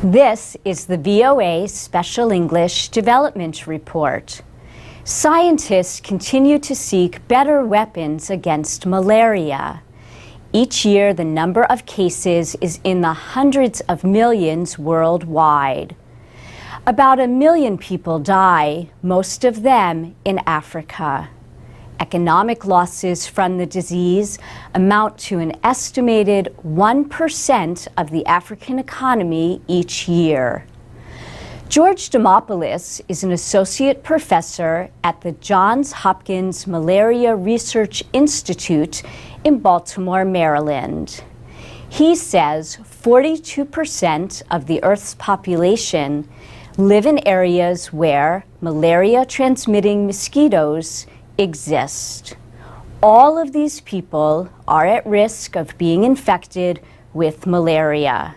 This is the VOA Special English Development Report. Scientists continue to seek better weapons against malaria. Each year, the number of cases is in the hundreds of millions worldwide. About 1 million people die, most of them in Africa. Economic losses from the disease amount to an estimated 1% of the African economy each year. George Demopoulos is an associate professor at the Johns Hopkins Malaria Research Institute in Baltimore, Maryland. He says 42% of the Earth's population live in areas where malaria-transmitting mosquitoes exist. All of these people are at risk of being infected with malaria.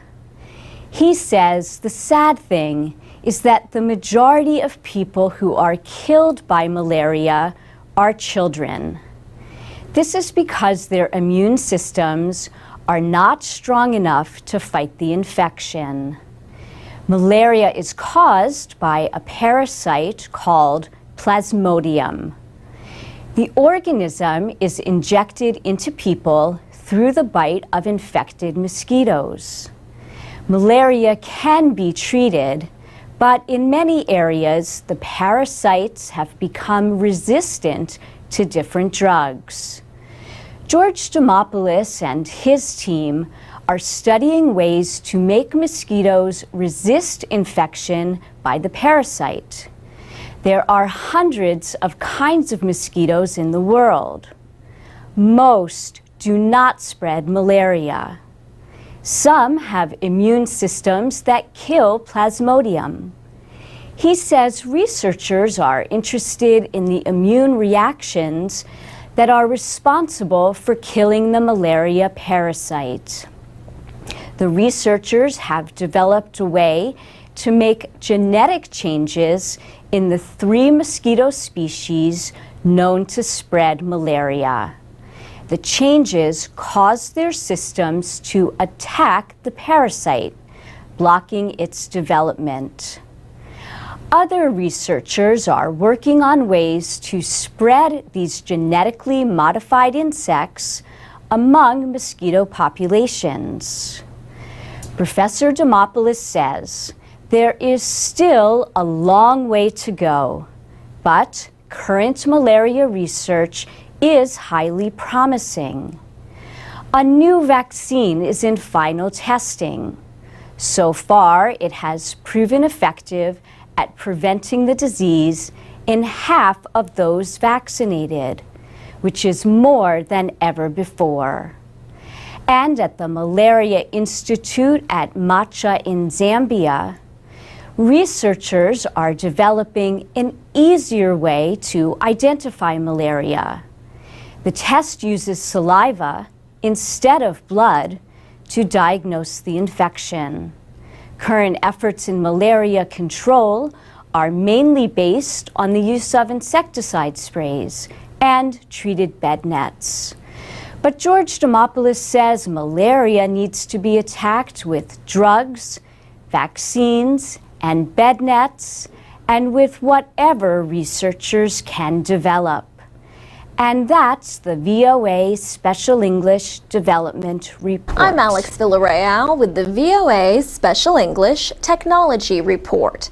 He says the sad thing is that the majority of people who are killed by malaria are children. This is because their immune systems are not strong enough to fight the infection. Malaria is caused by a parasite called Plasmodium. The organism is injected into people through the bite of infected mosquitoes. Malaria can be treated, but in many areas, the parasites have become resistant to different drugs. George Demopoulos and his team are studying ways to make mosquitoes resist infection by the parasite. There are hundreds of kinds of mosquitoes in the world. Most do not spread malaria. Some have immune systems that kill Plasmodium. He says researchers are interested in the immune reactions that are responsible for killing the malaria parasite. The researchers have developed a way to make genetic changes in the 3 mosquito species known to spread malaria. The changes cause their systems to attack the parasite, blocking its development. Other researchers are working on ways to spread these genetically modified insects among mosquito populations. Professor Demopoulos says there is still a long way to go, but current malaria research is highly promising. A new vaccine is in final testing. So far, it has proven effective at preventing the disease in half of those vaccinated, which is more than ever before. And at the Malaria Institute at Macha in Zambia, researchers are developing an easier way to identify malaria. The test uses saliva instead of blood to diagnose the infection. Current efforts in malaria control are mainly based on the use of insecticide sprays and treated bed nets. But George Demopoulos says malaria needs to be attacked with drugs, vaccines, and bed nets, and with whatever researchers can develop. And that's the VOA Special English Development Report. I'm Alex Villarreal with the VOA Special English Technology Report.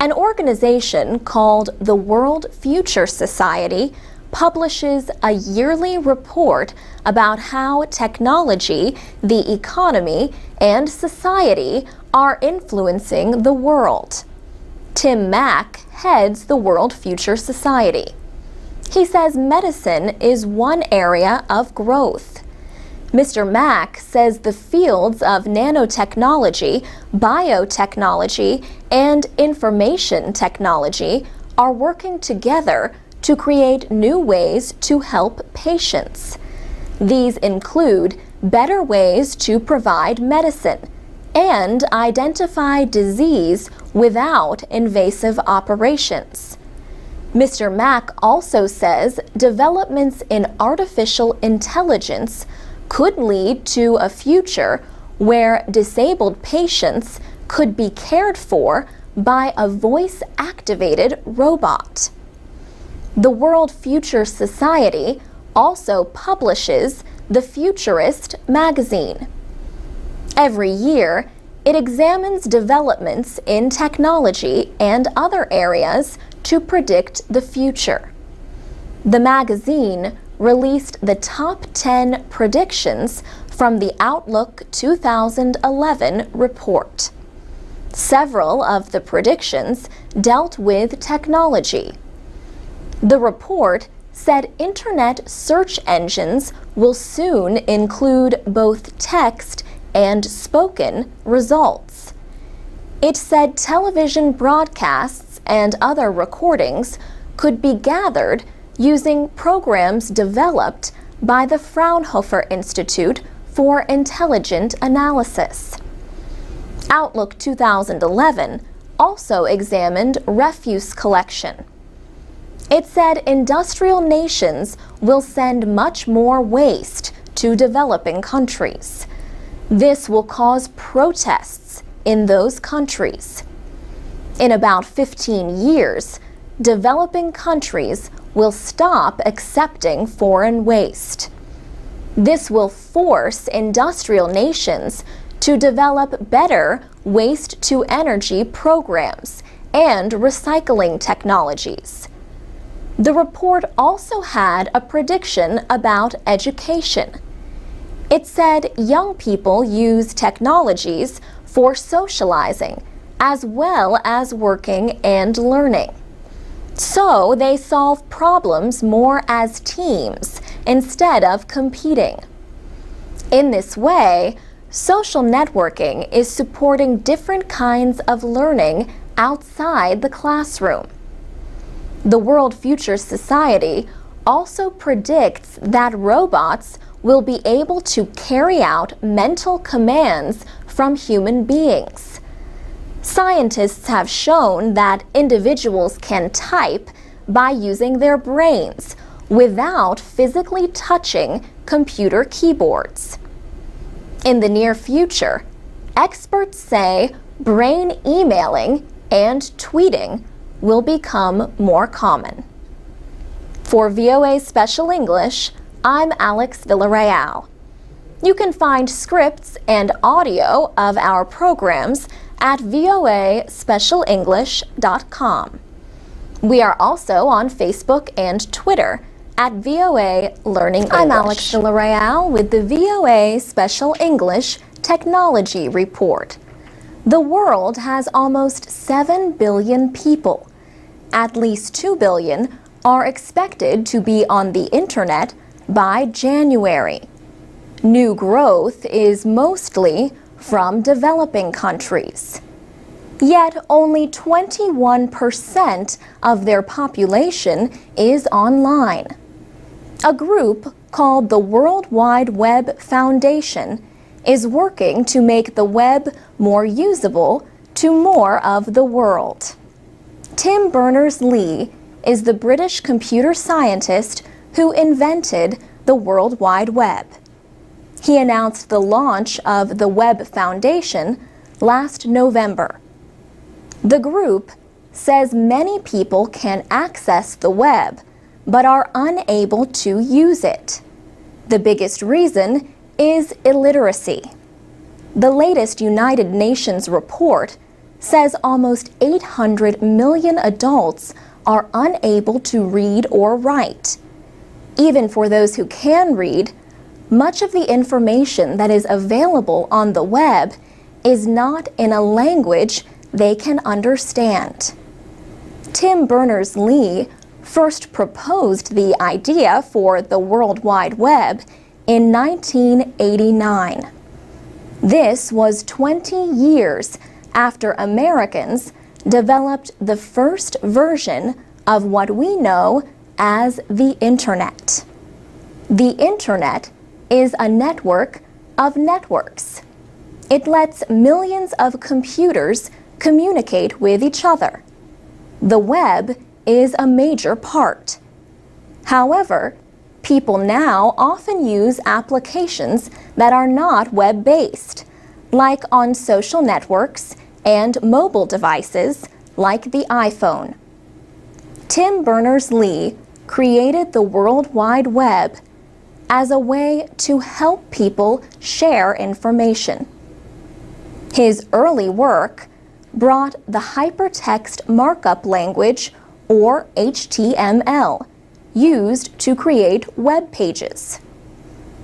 An organization called the World Future Society publishes a yearly report about how technology, the economy, and society are influencing the world. Tim Mack heads the World Future Society. He says medicine is one area of growth. Mr. Mack says the fields of nanotechnology, biotechnology, and information technology are working together to create new ways to help patients. These include better ways to provide medicine and identify disease without invasive operations. Mr. Mack also says developments in artificial intelligence could lead to a future where disabled patients could be cared for by a voice-activated robot. The World Future Society also publishes the Futurist magazine. Every year, it examines developments in technology and other areas to predict the future. The magazine released the top 10 predictions from the Outlook 2011 report. Several of the predictions dealt with technology. The report said internet search engines will soon include both text and spoken results. It said television broadcasts and other recordings could be gathered using programs developed by the Fraunhofer Institute for Intelligent Analysis. Outlook 2011 also examined refuse collection. It said industrial nations will send much more waste to developing countries. This will cause protests in those countries. In about 15 years, developing countries will stop accepting foreign waste. This will force industrial nations to develop better waste-to-energy programs and recycling technologies. The report also had a prediction about education. It said young people use technologies for socializing as well as working and learning. So they solve problems more as teams instead of competing. In this way, social networking is supporting different kinds of learning outside the classroom. The World Future Society also predicts that robots will be able to carry out mental commands from human beings. Scientists have shown that individuals can type by using their brains without physically touching computer keyboards. In the near future, experts say brain emailing and tweeting will become more common. For VOA Special English, I'm Alex Villarreal. You can find scripts and audio of our programs at voaspecialenglish.com. We are also on Facebook and Twitter at VOA Learning English. I'm Alex Villarreal with the VOA Special English Technology Report. The world has almost 7 billion people. At least 2 billion are expected to be on the internet by January. New growth is mostly from developing countries. Yet only 21% of their population is online. A group called the World Wide Web Foundation is working to make the web more usable to more of the world. Tim Berners-Lee is the British computer scientist who invented the World Wide Web. He announced the launch of the Web Foundation last November. The group says many people can access the web but are unable to use it. The biggest reason is illiteracy. The latest United Nations report says almost 800 million adults are unable to read or write. Even for those who can read, much of the information that is available on the web is not in a language they can understand. Tim Berners-Lee first proposed the idea for the World Wide Web in 1989. This was 20 years after Americans developed the first version of what we know as the Internet. The Internet is a network of networks. It lets millions of computers communicate with each other. The web is a major part. However, people now often use applications that are not web-based, like on social networks and mobile devices like the iPhone. Tim Berners-Lee created the World Wide Web as a way to help people share information. His early work brought the hypertext markup language, or HTML, used to create web pages.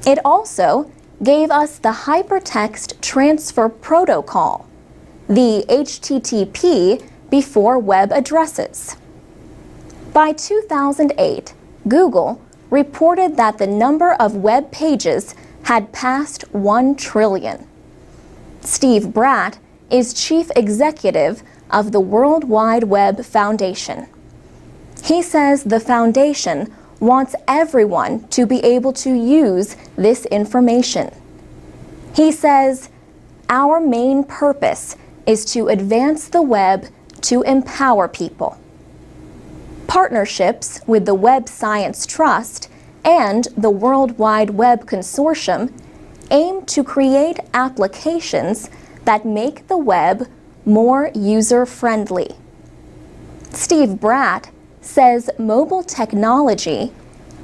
It also gave us the Hypertext Transfer Protocol, the HTTP before web addresses. By 2008, Google reported that the number of web pages had passed 1 trillion. Steve Bratt is chief executive of the World Wide Web Foundation. He says the foundation wants everyone to be able to use this information. He says, "Our main purpose is to advance the web to empower people." Partnerships with the Web Science Trust and the World Wide Web Consortium aim to create applications that make the web more user-friendly. Steve Bratt says mobile technology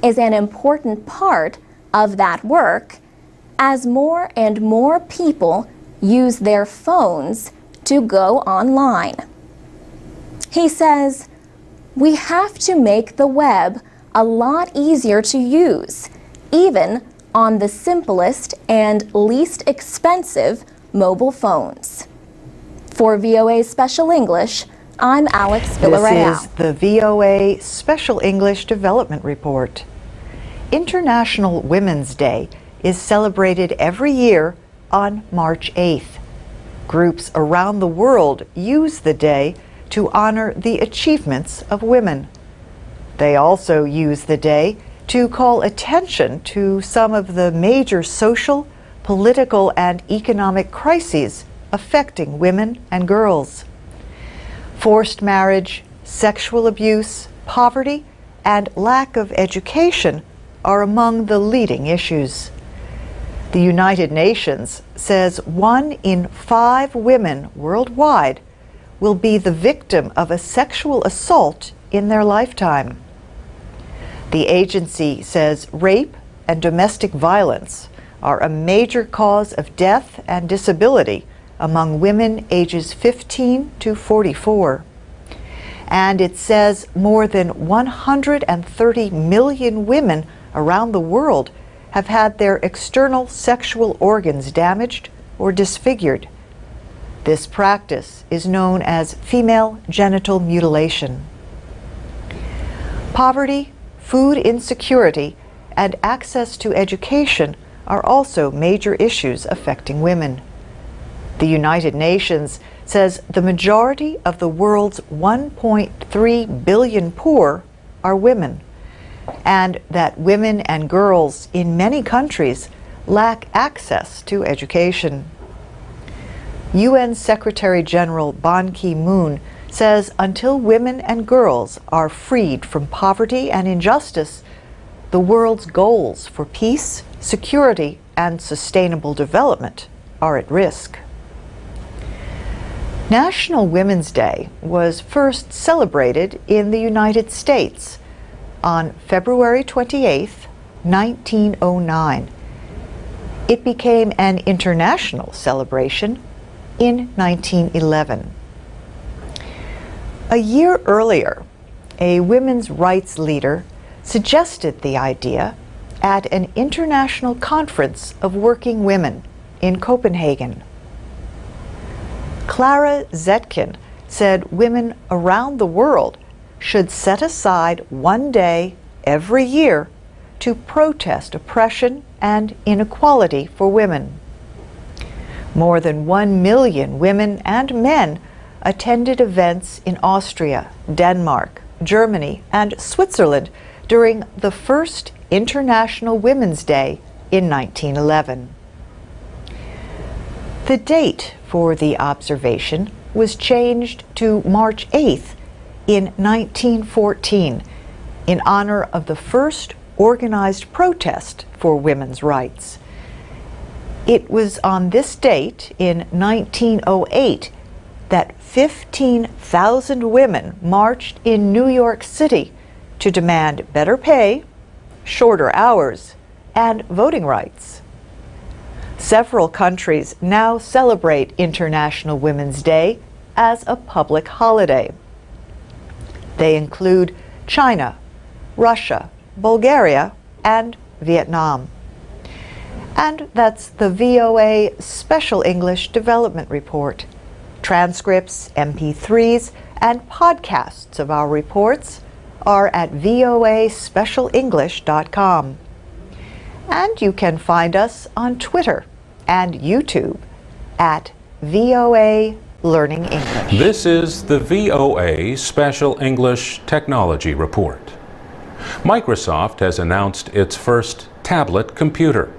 is an important part of that work as more and more people use their phones to go online. He says, "We have to make the web a lot easier to use, even on the simplest and least expensive mobile phones." For VOA Special English, I'm Alex Villarreal. This is the VOA Special English Development Report. International Women's Day is celebrated every year on March 8th. Groups around the world use the day to honor the achievements of women. They also use the day to call attention to some of the major social, political, and economic crises affecting women and girls. Forced marriage, sexual abuse, poverty, and lack of education are among the leading issues. The United Nations says 1 in 5 women worldwide will be the victim of a sexual assault in their lifetime. The agency says rape and domestic violence are a major cause of death and disability among women ages 15 to 44. And it says more than 130 million women around the world have had their external sexual organs damaged or disfigured. This practice is known as female genital mutilation. Poverty, food insecurity, and access to education are also major issues affecting women. The United Nations says the majority of the world's 1.3 billion poor are women, and that women and girls in many countries lack access to education. UN Secretary General Ban Ki-moon says until women and girls are freed from poverty and injustice, the world's goals for peace, security, and sustainable development are at risk. National Women's Day was first celebrated in the United States on February 28, 1909. It became an international celebration in 1911. A year earlier, a women's rights leader suggested the idea at an international conference of working women in Copenhagen. Clara Zetkin said women around the world should set aside one day every year to protest oppression and inequality for women. More than 1 million women and men attended events in Austria, Denmark, Germany, and Switzerland during the first International Women's Day in 1911. The date for the observation was changed to March 8th in 1914 in honor of the first organized protest for women's rights. It was on this date in 1908 that 15,000 women marched in New York City to demand better pay, shorter hours, and voting rights. Several countries now celebrate International Women's Day as a public holiday. They include China, Russia, Bulgaria, and Vietnam. And that's the VOA Special English Development Report. Transcripts, MP3s, and podcasts of our reports are at voaspecialenglish.com. And you can find us on Twitter and YouTube at VOA Learning English. This is the VOA Special English Technology Report. Microsoft has announced its first tablet computer.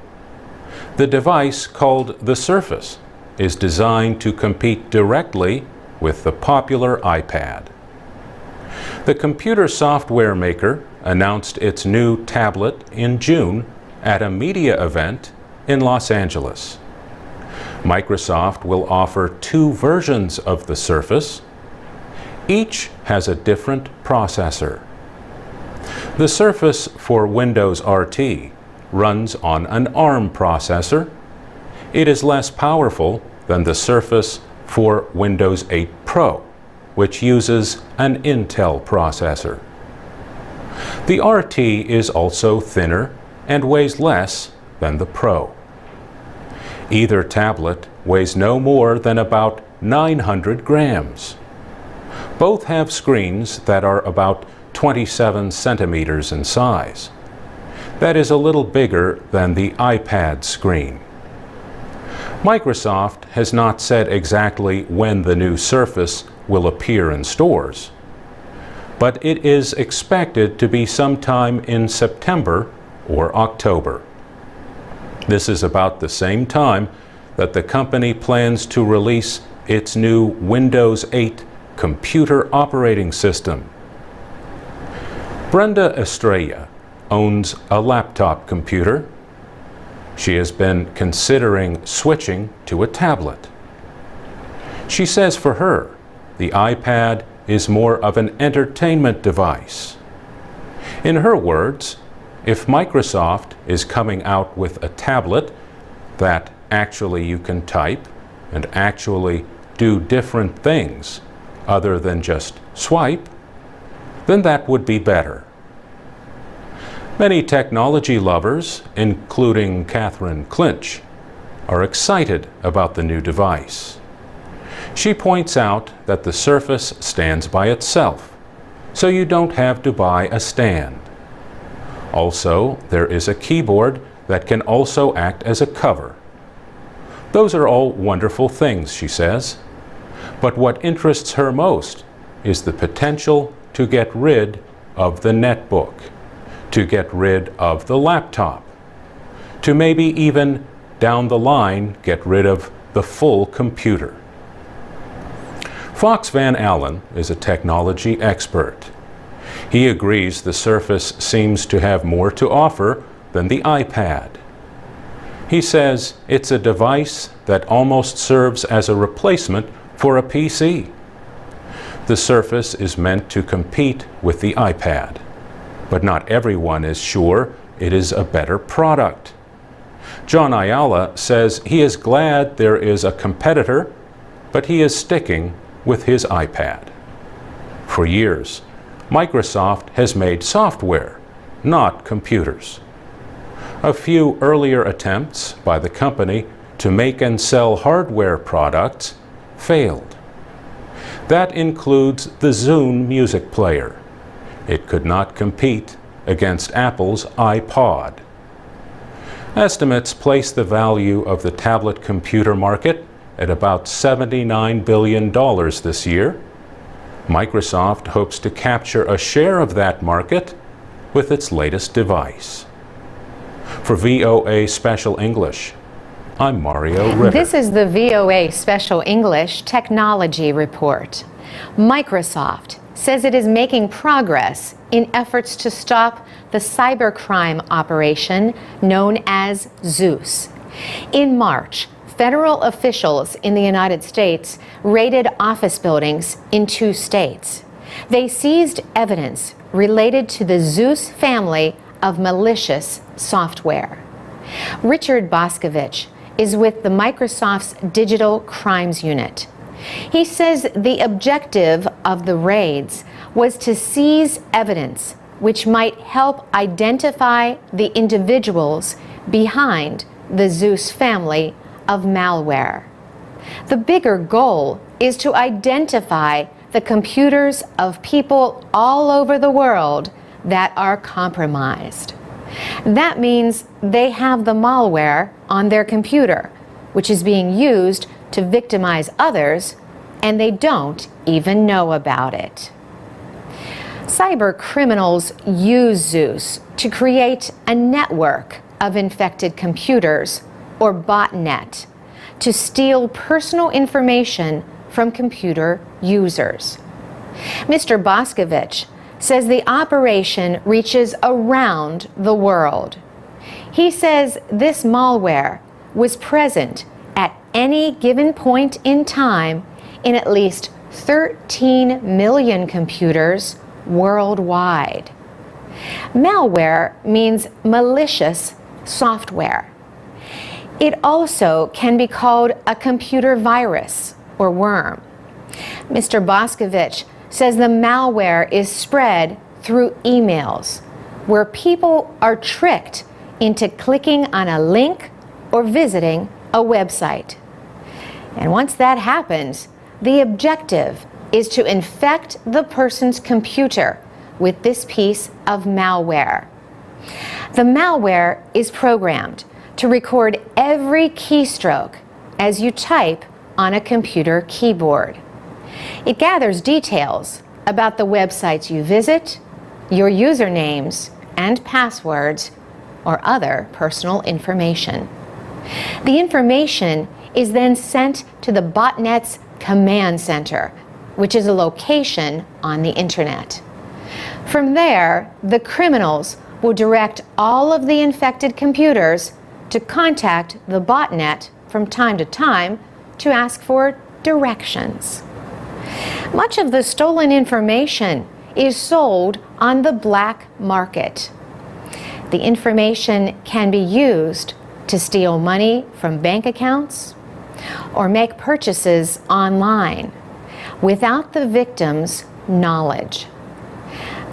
The device, called the Surface, is designed to compete directly with the popular iPad. The computer software maker announced its new tablet in June at a media event in Los Angeles. Microsoft will offer two versions of the Surface. Each has a different processor. The Surface for Windows RT runs on an ARM processor. It is less powerful than the Surface for Windows 8 Pro, which uses an Intel processor. The RT is also thinner and weighs less than the Pro. Either tablet weighs no more than about 900 grams. Both have screens that are about 27 centimeters in size. That is a little bigger than the iPad screen. Microsoft has not said exactly when the new Surface will appear in stores, but it is expected to be sometime in September or October. This is about the same time that the company plans to release its new Windows 8 computer operating system. Brenda Estrella owns a laptop computer. She has been considering switching to a tablet. She says for her, the iPad is more of an entertainment device. In her words, if Microsoft is coming out with a tablet that actually you can type and actually do different things other than just swipe, then that would be better. Many technology lovers, including Catherine Clinch, are excited about the new device. She points out that the Surface stands by itself, so you don't have to buy a stand. Also, there is a keyboard that can also act as a cover. Those are all wonderful things, she says. But what interests her most is the potential to get rid of the netbook, to get rid of the laptop, to maybe even down the line get rid of the full computer. Fox Van Allen is a technology expert. He agrees the Surface seems to have more to offer than the iPad. He says it's a device that almost serves as a replacement for a PC. The Surface is meant to compete with the iPad, but not everyone is sure it is a better product. John Ayala says he is glad there is a competitor, but he is sticking with his iPad. For years, Microsoft has made software, not computers. A few earlier attempts by the company to make and sell hardware products failed. That includes the Zune music player. It could not compete against Apple's iPod. Estimates place the value of the tablet computer market at about $79 billion this year. Microsoft hopes to capture a share of that market with its latest device. For VOA Special English, I'm Mario Ritter. This is the VOA Special English Technology Report. Microsoft says it is making progress in efforts to stop the cybercrime operation known as Zeus. In March, federal officials in the United States raided office buildings in 2 states. They seized evidence related to the Zeus family of malicious software. Richard Boscovich is with the Microsoft's Digital Crimes Unit. He says the objective of the raids was to seize evidence which might help identify the individuals behind the Zeus family of malware. The bigger goal is to identify the computers of people all over the world that are compromised. That means they have the malware on their computer, which is being used to victimize others, and they don't even know about it. Cyber criminals use Zeus to create a network of infected computers, or botnet, to steal personal information from computer users. Mr. Boscovich says the operation reaches around the world. He says this malware was present at any given point in time in at least 13 million computers worldwide. Malware means malicious software. It also can be called a computer virus or worm. Mr. Boscovich says the malware is spread through emails, where people are tricked into clicking on a link or visiting a website. And once that happens, the objective is to infect the person's computer with this piece of malware. The malware is programmed to record every keystroke as you type on a computer keyboard. It gathers details about the websites you visit, your usernames and passwords, or other personal information. The information is then sent to the botnet's command center, which is a location on the internet. From there, the criminals will direct all of the infected computers to contact the botnet from time to time to ask for directions. Much of the stolen information is sold on the black market. The information can be used to steal money from bank accounts or make purchases online without the victim's knowledge.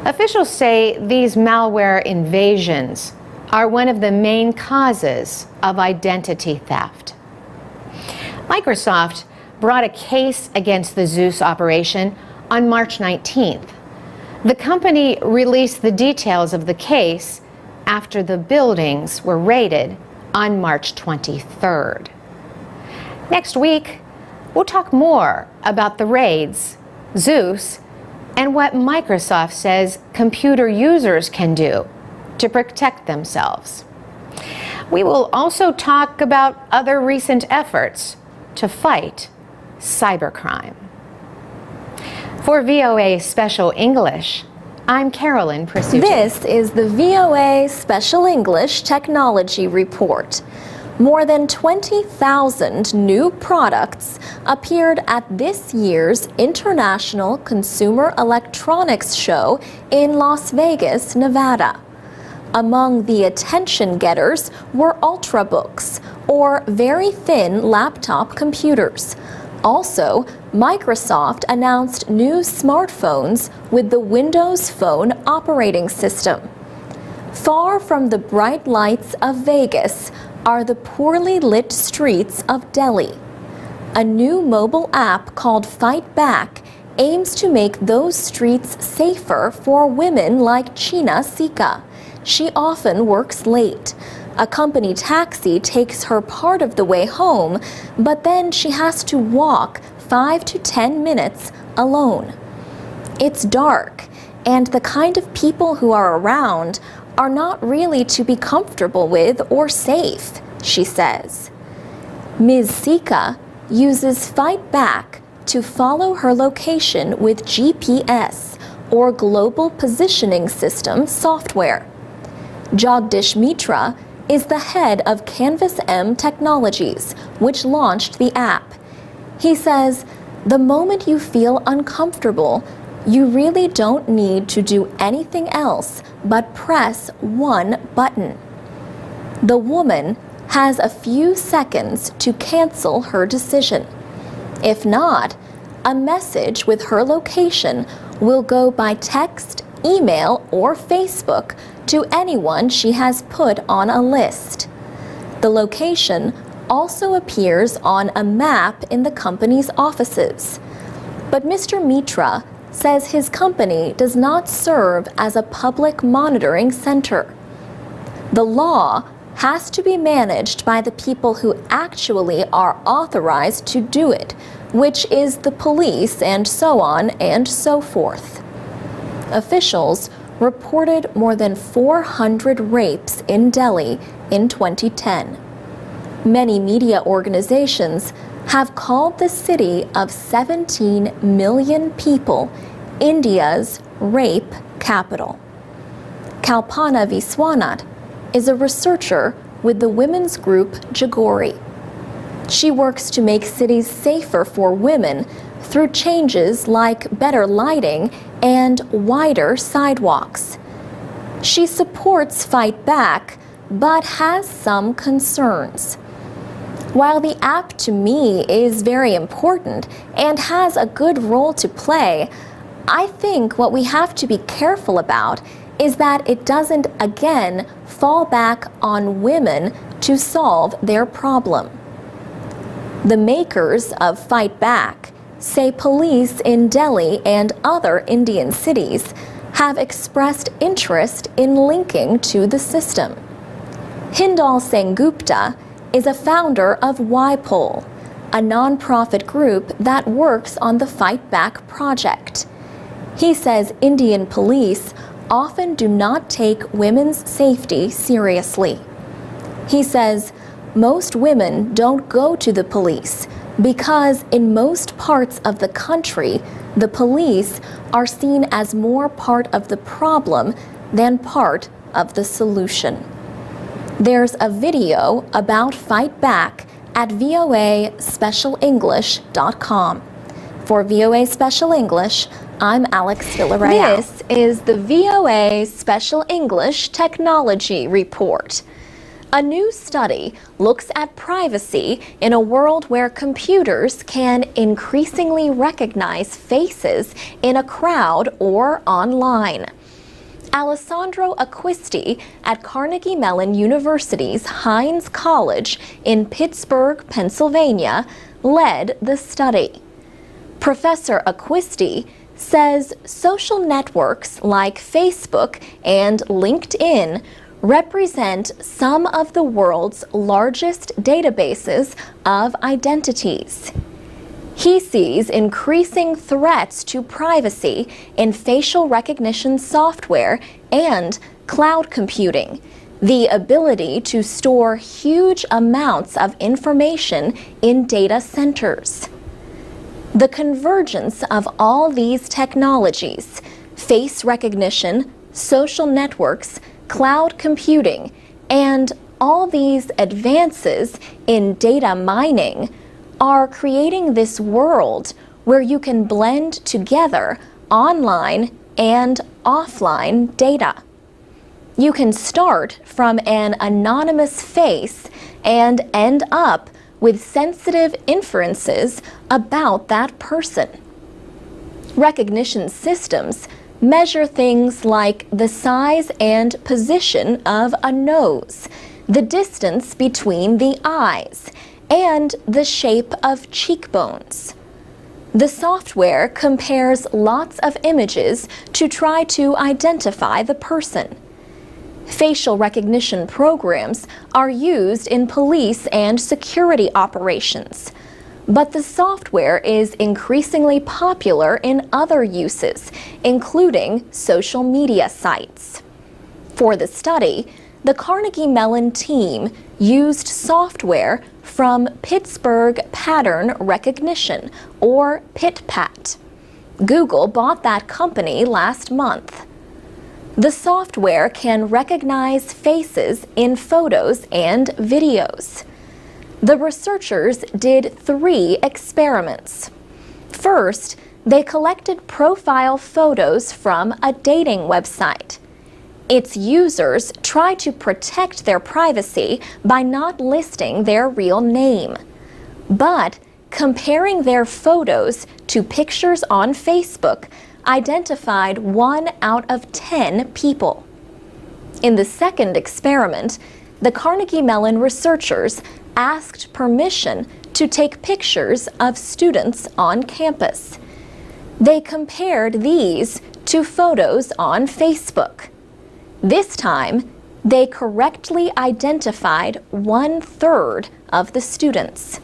Officials say these malware invasions are one of the main causes of identity theft. Microsoft brought a case against the Zeus operation on March 19th. The company released the details of the case after the buildings were raided on March 23rd. Next week, we'll talk more about the raids, Zeus, and what Microsoft says computer users can do to protect themselves. We will also talk about other recent efforts to fight cybercrime. For VOA Special English, I'm Carolyn Prisucci. This is the VOA Special English Technology Report. More than 20,000 new products appeared at this year's International Consumer Electronics Show in Las Vegas, Nevada. Among the attention getters were Ultrabooks, or very thin laptop computers. Also, Microsoft announced new smartphones with the Windows Phone operating system. Far from the bright lights of Vegas are the poorly lit streets of Delhi. A new mobile app called Fight Back aims to make those streets safer for women like China Sika. She often works late. A company taxi takes her part of the way home, but then she has to walk 5 to 10 minutes alone. It's dark, and the kind of people who are around are not really to be comfortable with or safe, she says. Ms. Sika uses Fight Back to follow her location with GPS, or Global Positioning System software. Jagdish Mitra is the head of Canvas M Technologies, which launched the app. He says, "The moment you feel uncomfortable, you really don't need to do anything else but press one button. The woman has a few seconds to cancel her decision. If not, a message with her location will go by text, email, or Facebook to anyone she has put on a list. The location also appears on a map in the company's offices. But Mr. Mitra says his company does not serve as a public monitoring center. The law has to be managed by the people who actually are authorized to do it, which is the police and so on and so forth." Officials reported more than 400 rapes in Delhi in 2010. Many media organizations have called the city of 17 million people India's rape capital. Kalpana Viswanath is a researcher with the women's group Jagori. She works to make cities safer for women through changes like better lighting and wider sidewalks. She supports Fight Back, but has some concerns. While the app to me is very important and has a good role to play, I think what we have to be careful about is that it doesn't again fall back on women to solve their problem. The makers of Fight Back say police in Delhi and other Indian cities have expressed interest in linking to the system. Hindal Sengupta is a founder of YPOL, a nonprofit group that works on the Fight Back project. He says Indian police often do not take women's safety seriously. He says most women don't go to the police because in most parts of the country, the police are seen as more part of the problem than part of the solution. There's a video about Fight Back at voaspecialenglish.com. For VOA Special English, I'm Alex Villarreal. This is the VOA Special English Technology Report. A new study looks at privacy in a world where computers can increasingly recognize faces in a crowd or online. Alessandro Acquisti at Carnegie Mellon University's Hines College in Pittsburgh, Pennsylvania, led the study. Professor Acquisti says social networks like Facebook and LinkedIn represent some of the world's largest databases of identities. He sees increasing threats to privacy in facial recognition software and cloud computing, the ability to store huge amounts of information in data centers. The convergence of all these technologies, face recognition, social networks, cloud computing, and all these advances in data mining are creating this world where you can blend together online and offline data. You can start from an anonymous face and end up with sensitive inferences about that person. Recognition systems measure things like the size and position of a nose, the distance between the eyes, and the shape of cheekbones. The software compares lots of images to try to identify the person. Facial recognition programs are used in police and security operations, but the software is increasingly popular in other uses, including social media sites. For the study, the Carnegie Mellon team used software from Pittsburgh Pattern Recognition, or PitPat. Google bought that company last month. The software can recognize faces in photos and videos. The researchers did 3 experiments. First, they collected profile photos from a dating website. Its users try to protect their privacy by not listing their real name. But comparing their photos to pictures on Facebook identified 1 out of 10 people. In the second experiment, the Carnegie Mellon researchers asked permission to take pictures of students on campus. They compared these to photos on Facebook. This time, they correctly identified 1/3 of the students.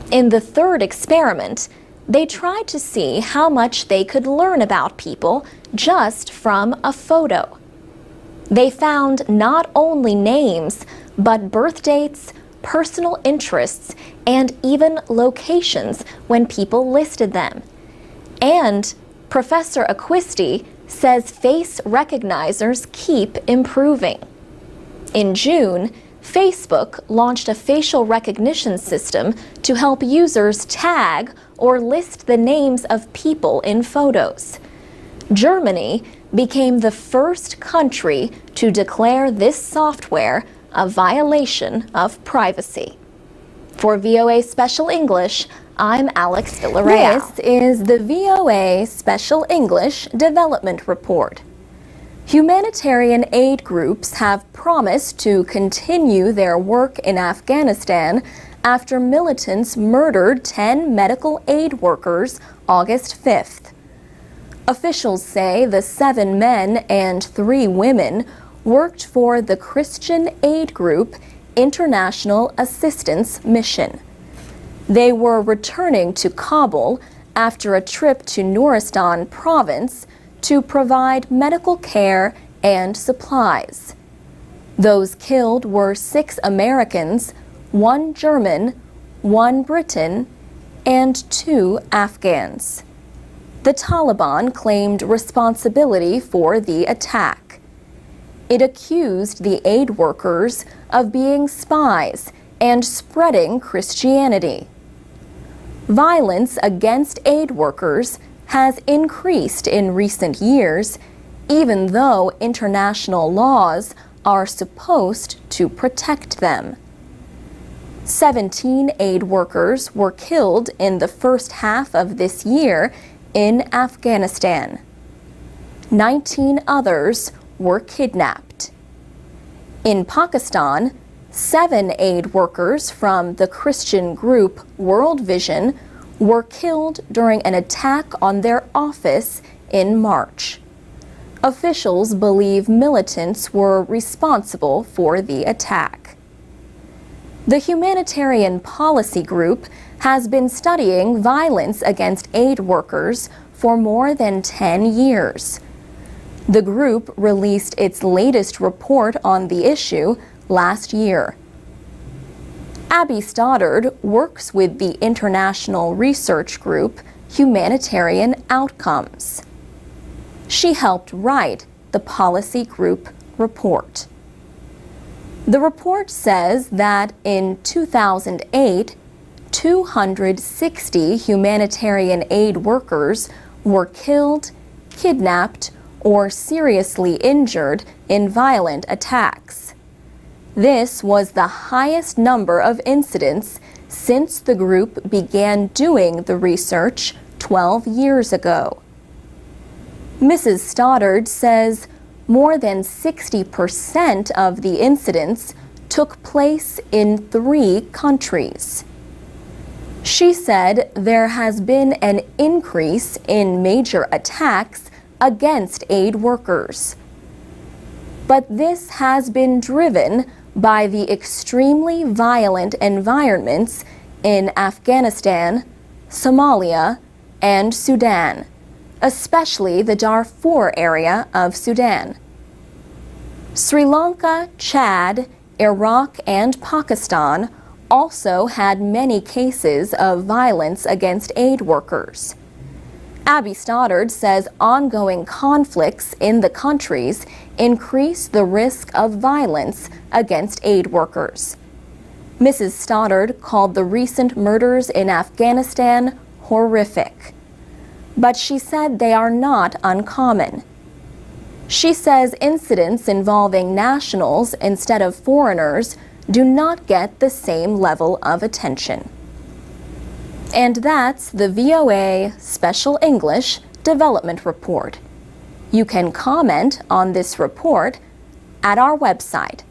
In the third experiment, they tried to see how much they could learn about people just from a photo. They found not only names, but birth dates, personal interests, and even locations when people listed them. And Professor Acquisti says face recognizers keep improving. In June, Facebook launched a facial recognition system to help users tag or list the names of people in photos. Germany became the first country to declare this software a violation of privacy. For VOA Special English, I'm Alex Villarreal. This is the VOA Special English Development Report. Humanitarian aid groups have promised to continue their work in Afghanistan after militants murdered 10 medical aid workers August 5th. Officials say the 7 men and 3 women worked for the Christian aid group International Assistance Mission. They were returning to Kabul after a trip to Nuristan province to provide medical care and supplies. Those killed were 6 Americans, 1 German, 1 Briton, and 2 Afghans. The Taliban claimed responsibility for the attack. It accused the aid workers of being spies and spreading Christianity. Violence against aid workers has increased in recent years, even though international laws are supposed to protect them. 17 aid workers were killed in the first half of this year in Afghanistan. 19 others were kidnapped. In Pakistan, 7 aid workers from the Christian group World Vision were killed during an attack on their office in March. Officials believe militants were responsible for the attack. The Humanitarian Policy Group has been studying violence against aid workers for more than 10 years. The group released its latest report on the issue last year. Abby Stoddard works with the international research group Humanitarian Outcomes. She helped write the policy group report. The report says that in 2008, 260 humanitarian aid workers were killed, kidnapped, or seriously injured in violent attacks. This was the highest number of incidents since the group began doing the research 12 years ago. Mrs. Stoddard says more than 60% of the incidents took place in 3 countries. She said there has been an increase in major attacks against aid workers. But this has been driven by the extremely violent environments in Afghanistan, Somalia, and Sudan, especially the Darfur area of Sudan. Sri Lanka, Chad, Iraq, and Pakistan also had many cases of violence against aid workers. Abby Stoddard says ongoing conflicts in the countries increase the risk of violence against aid workers. Mrs. Stoddard called the recent murders in Afghanistan horrific, but she said they are not uncommon. She says incidents involving nationals instead of foreigners do not get the same level of attention. And that's the VOA Special English Development Report. You can comment on this report at our website,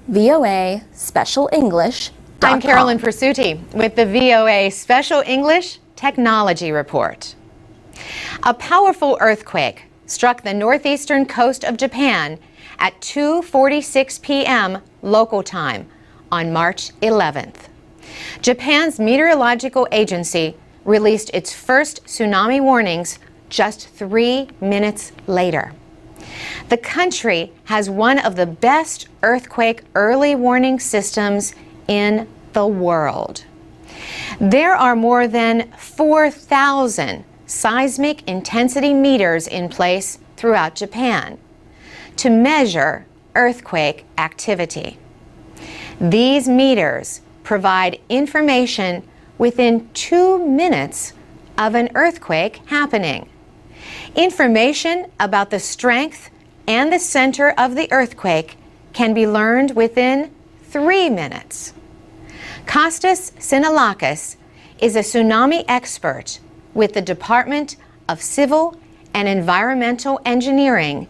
voaspecialenglish.com. I'm Carolyn Persutti with the VOA Special English Technology Report. A powerful earthquake struck the northeastern coast of Japan at 2:46 p.m. local time on March 11th. Japan's meteorological agency released its first tsunami warnings just 3 minutes later. The country has one of the best earthquake early warning systems in the world. There are more than 4,000 seismic intensity meters in place throughout Japan to measure earthquake activity. These meters provide information within 2 minutes of an earthquake happening. Information about the strength and the center of the earthquake can be learned within 3 minutes. Kostas Sinalakis is a tsunami expert with the Department of Civil and Environmental Engineering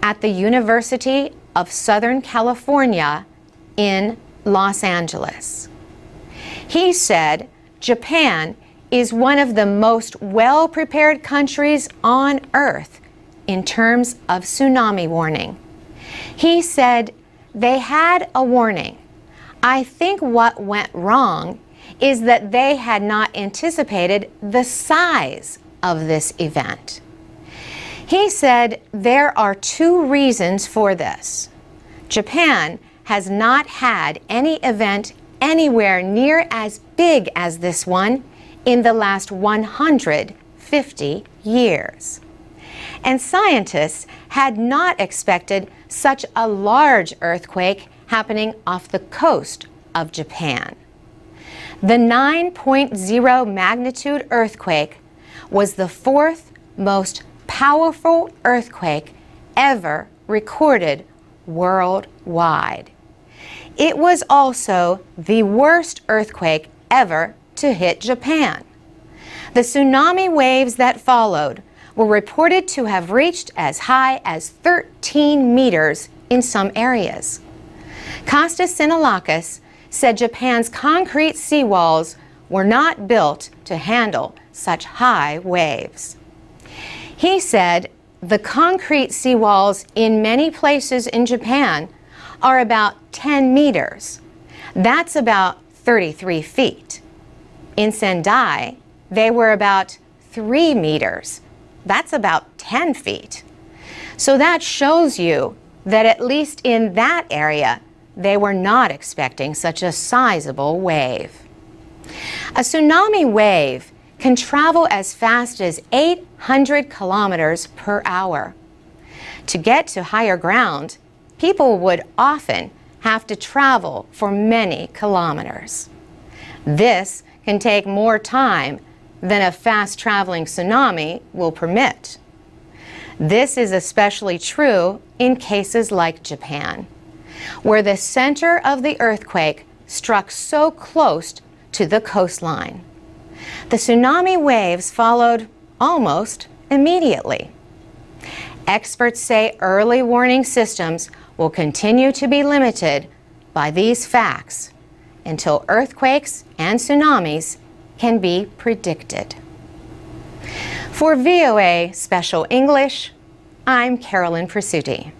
at the University of Southern California in Los Angeles. He said Japan is one of the most well-prepared countries on Earth in terms of tsunami warning. He said they had a warning. I think what went wrong is that they had not anticipated the size of this event. He said there are 2 reasons for this. Japan has not had any event anywhere near as big as this one in the last 150 years. And scientists had not expected such a large earthquake happening off the coast of Japan. The 9.0 magnitude earthquake was the 4th most powerful earthquake ever recorded worldwide. It was also the worst earthquake ever to hit Japan. The tsunami waves that followed were reported to have reached as high as 13 meters in some areas. Kostas Sinalakis said Japan's concrete seawalls were not built to handle such high waves. He said the concrete seawalls in many places in Japan are about 10 meters. That's about 33 feet. In Sendai, they were about 3 meters. That's about 10 feet. So that shows you that at least in that area, they were not expecting such a sizable wave. A tsunami wave can travel as fast as 800 kilometers per hour. To get to higher ground, people would often have to travel for many kilometers. This can take more time than a fast-traveling tsunami will permit. This is especially true in cases like Japan, where the center of the earthquake struck so close to the coastline. The tsunami waves followed almost immediately. Experts say early warning systems will continue to be limited by these facts until earthquakes and tsunamis can be predicted. For VOA Special English, I'm Carolyn Persutti.